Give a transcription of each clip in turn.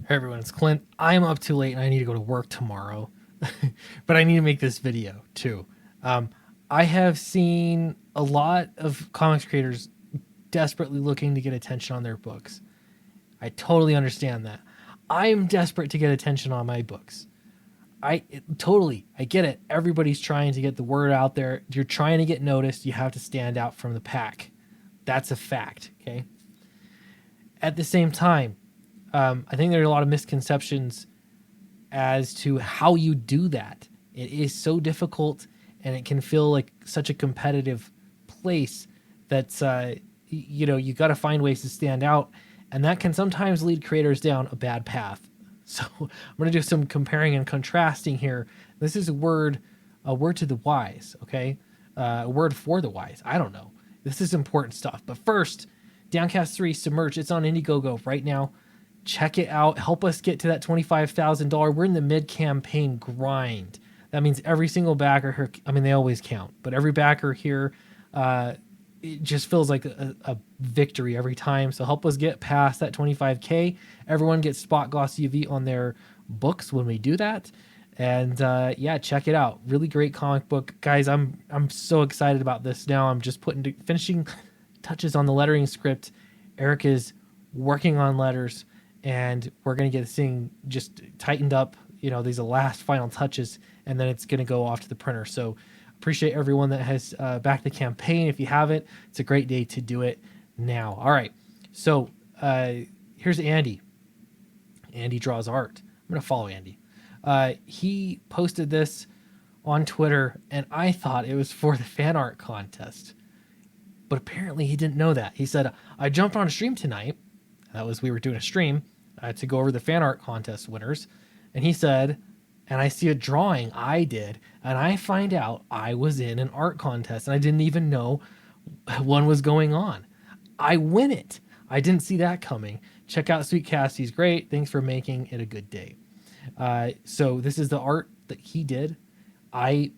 Hey everyone, it's Clint. I'm up too late and I need to go to work tomorrow, but I need to make this video too. Um, I have seen a lot of comics creators desperately looking to get attention on their books. I totally understand that. I'm desperate to get attention on my books. I get it. Everybody's trying to get the word out there. You're trying to get noticed. You have to stand out from the pack. That's a fact. Okay. At the same time, I think there are a lot of misconceptions as to how you do that. It is so difficult and it can feel like such a competitive place that's, you got to find ways to stand out. And that can sometimes lead creators down a bad path. So I'm going to do some comparing and contrasting here. This is a word to the wise, okay? A word for the wise. I don't know. This is important stuff. But first, Downcast 3 Submerged. It's on Indiegogo right now. Check it out. Help us get to that $25,000. We're in the mid-campaign grind. That means every single backer here, I mean, they always count, but every backer here, it just feels like a victory every time. So help us get past that 25K. Everyone gets spot glossy UV on their books when we do that. And yeah, check it out. Really great comic book. Guys, I'm so excited about this now. I'm just finishing touches on the lettering script. Eric is working on letters, and we're going to get this thing just tightened up. These are the last final touches, and then it's going to go off to the printer. So appreciate everyone that has backed the campaign. If you haven't, it's a great day to do it now. All right. So here's Andy. Andy draws art. I'm going to follow Andy. He posted this on Twitter, and I thought it was for the fan art contest. But apparently he didn't know that. He said, I jumped on a stream tonight. We were doing a stream to go over the fan art contest winners. And he said, and I see a drawing I did, and I find out I was in an art contest, and I didn't even know one was going on. I win it. I didn't see that coming. Check out Sweetcast. He's great. Thanks for making it a good day. So this is the art that he did. I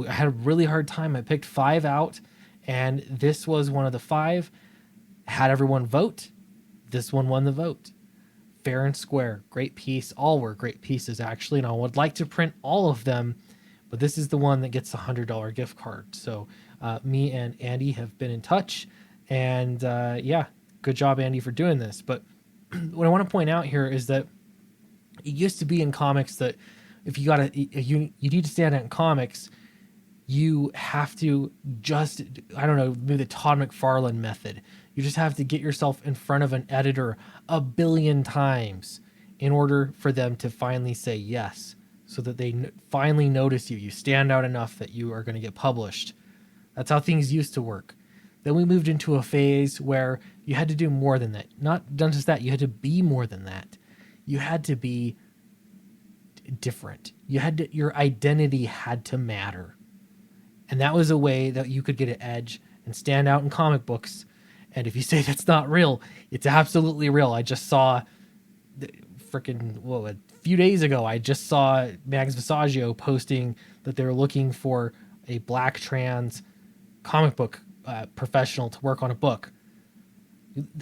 had a really hard time. I picked 5 out, and this was one of the 5. Had everyone vote. This one won the vote. Fair and square. Great piece. All were great pieces, actually, and I would like to print all of them, but this is the one that gets the $100 gift card. So me and Andy have been in touch, and yeah, good job, Andy, for doing this. But what I want to point out here is that it used to be in comics that if you need to stand out in comics, you have to just, I don't know, maybe the Todd McFarlane method. You just have to get yourself in front of an editor a billion times in order for them to finally say yes, so that they finally notice you. You stand out enough that you are going to get published. That's how things used to work. Then we moved into a phase where you had to do more than that. Not just that, you had to be more than that. You had to be different. Your identity had to matter. And that was a way that you could get an edge and stand out in comic books. And if you say that's not real, it's absolutely real. I just saw a few days ago, I just saw Mags Visaggio posting that they're looking for a black trans comic book professional to work on a book.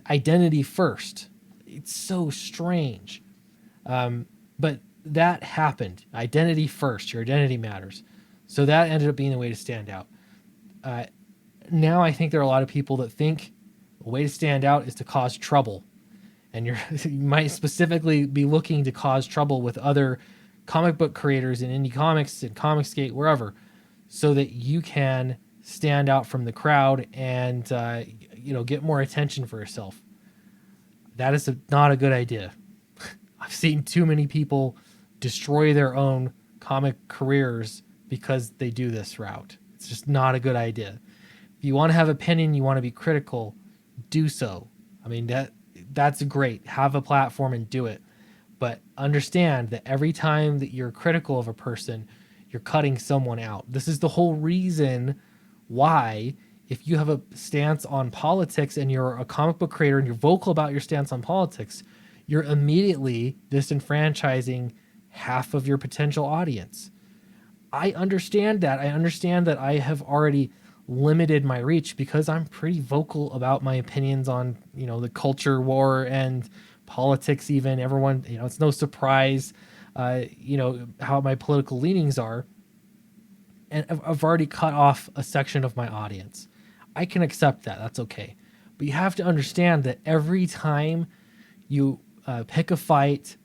Identity first. It's so strange. But that happened. Identity first. Your identity matters. So that ended up being the way to stand out. Now I think there are a lot of people that think the way to stand out is to cause trouble. And you might specifically be looking to cause trouble with other comic book creators in indie comics and Comicsgate, wherever, so that you can stand out from the crowd and get more attention for yourself. That is not a good idea. I've seen too many people destroy their own comic careers because they do this route. It's just not a good idea. If you want to have opinion, you want to be critical, do so. I mean, that's great. Have a platform and do it. But understand that every time that you're critical of a person, you're cutting someone out. This is the whole reason why, if you have a stance on politics and you're a comic book creator and you're vocal about your stance on politics, you're immediately disenfranchising half of your potential audience. I understand that. I understand that I have already limited my reach because I'm pretty vocal about my opinions on, the culture war and politics, even everyone, it's no surprise, how my political leanings are. And I've already cut off a section of my audience. I can accept that. That's okay. But you have to understand that every time you pick a fight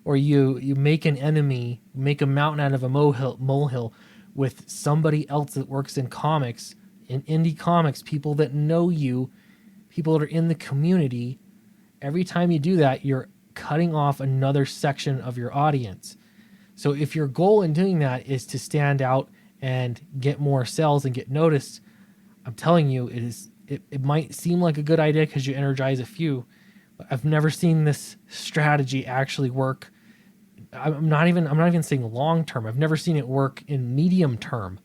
or you make an enemy, make a mountain out of a molehill with somebody else that works in comics, in indie comics, people that know you, people that are in the community, every time you do that, you're cutting off another section of your audience. So if your goal in doing that is to stand out and get more sales and get noticed, I'm telling you, it might seem like a good idea because you energize a few, but I've never seen this strategy actually work. I'm not even saying long term. I've never seen it work in medium term.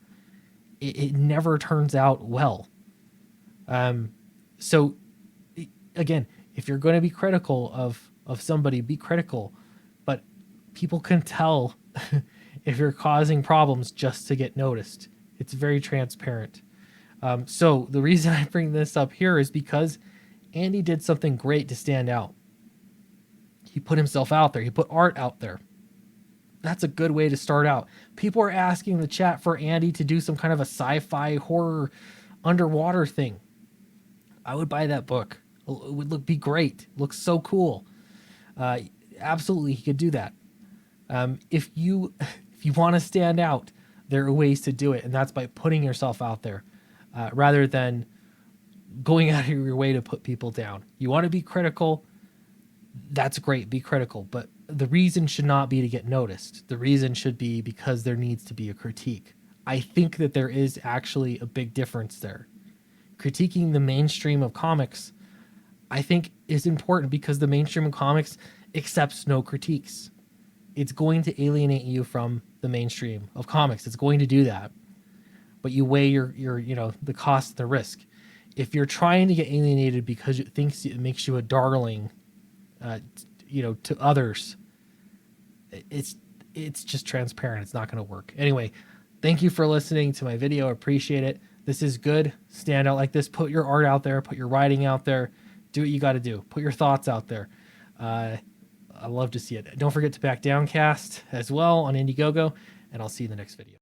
It never turns out well. So again, if you're going to be critical of somebody, be critical, but people can tell if you're causing problems just to get noticed. It's very transparent. So the reason I bring this up here is because Andy did something great to stand out. He put himself out there. He put art out there. That's a good way to start out. People are asking in the chat for Andy to do some kind of a sci-fi horror underwater thing. I would buy that book. It would be great. It looks so cool. Absolutely, he could do that. If you want to stand out, there are ways to do it, and that's by putting yourself out there, rather than going out of your way to put people down. You want to be critical. That's great. Be critical, but the reason should not be to get noticed. The reason should be because there needs to be a critique. I think that there is actually a big difference there. Critiquing the mainstream of comics, I think, is important because the mainstream of comics accepts no critiques. It's going to alienate you from the mainstream of comics. It's going to do that. But you weigh your the cost and the risk. If you're trying to get alienated because it thinks it makes you a darling, to others, it's just transparent. It's not going to work. Anyway, thank you for listening to my video. I appreciate it. This is good. Stand out like this. Put your art out there. Put your writing out there. Do what you got to do. Put your thoughts out there. I love to see it. Don't forget to back Downcast as well on Indiegogo, and I'll see you in the next video.